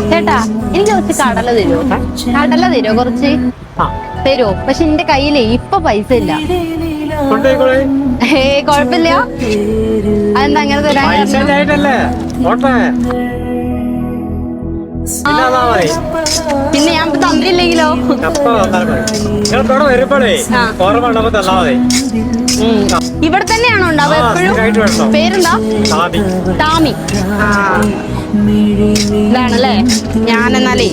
ചേട്ടാ എനിക്ക് കുറച്ച് കടല തരുമോ? കടല തരുമോ കുറച്ച്? തരുമോ? പക്ഷെ എന്റെ കയ്യിലേ ഇപ്പൊ പൈസ ഇല്ല. കൊഴപ്പില്ല. അതെന്താ അങ്ങനെ തരാൻ? പിന്നെ ഞാൻ തന്നില്ലെങ്കിലോ? ഇവിടെ തന്നെയാണോ ഉണ്ടാവുക എപ്പോഴും? പേരെന്താ? താമി. ഇതാണല്ലേ. ഞാൻ എന്നാലേ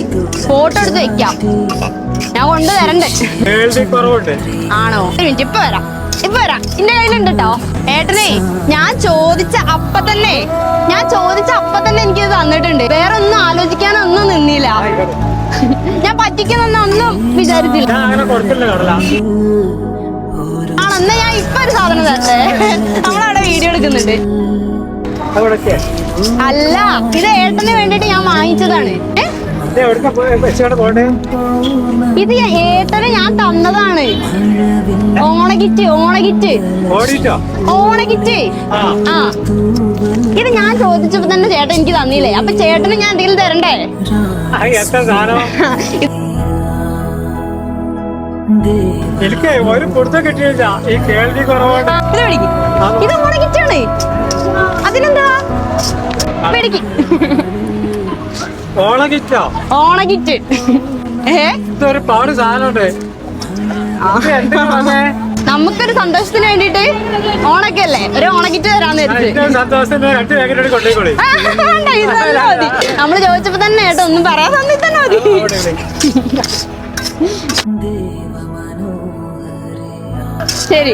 ഫോട്ടോ എടുത്ത് വെക്കാം. ഞാൻ കൊണ്ട് തരണ്ടേ? ആണോ? ഒരു മിനിറ്റ്, ഇപ്പൊ വരാം. എന്റെ കയ്യിലുണ്ട് കേട്ടോ. ഏട്ടനെ ഞാൻ ചോദിച്ച അപ്പ തന്നെ എനിക്കിത് തന്നിട്ടുണ്ട്. വേറെ ഒന്നും ആലോചിക്കാനൊന്നും നിന്നില്ല. ഞാൻ പറ്റിക്കുന്നൊന്നും വിചാരിച്ചില്ല. ആണെന്നാ ഞാൻ ഇപ്പൊ ഒരു സാധനം തരട്ടെ. നമ്മളവിടെ വീഡിയോ എടുക്കുന്നുണ്ട്. അല്ല, ഇത് ഏട്ടന് വേണ്ടിട്ട് ഞാൻ വാങ്ങിച്ചതാണ്. ഇത് ഏട്ടന് ഞാൻ തന്നതാണ്. ഓണക്കിറ്റ്. ആ, ഇത് ഞാൻ ചോദിച്ചപ്പോ തന്നെ ചേട്ടൻ എനിക്ക് തന്നില്ലേ. അപ്പൊ ചേട്ടന് ഞാൻ എന്തെങ്കിലും തരണ്ടേ? എനിക്ക് ഒരു പൊടുത്തം കിട്ടിയില്ല. ഈ കേൾവി കുറവാണ്. ഇത് ഓണക്കിറ്റാണ്. അതിനെന്താ മേടിക്ക്. ഓണക്കിറ്റ് ഇതൊരു പാട് സാധനമുണ്ട്. നമുക്കൊരു സന്തോഷത്തിന് വേണ്ടിട്ട് ഓണക്കല്ലേ, ഒരു ഓണക്കിറ്റ് തരാന്ന് നമ്മള് ചോദിച്ചപ്പോ തന്നെ ഏട്ടോ ഒന്നും പറയാൻ തന്നെ മതി. ശരി.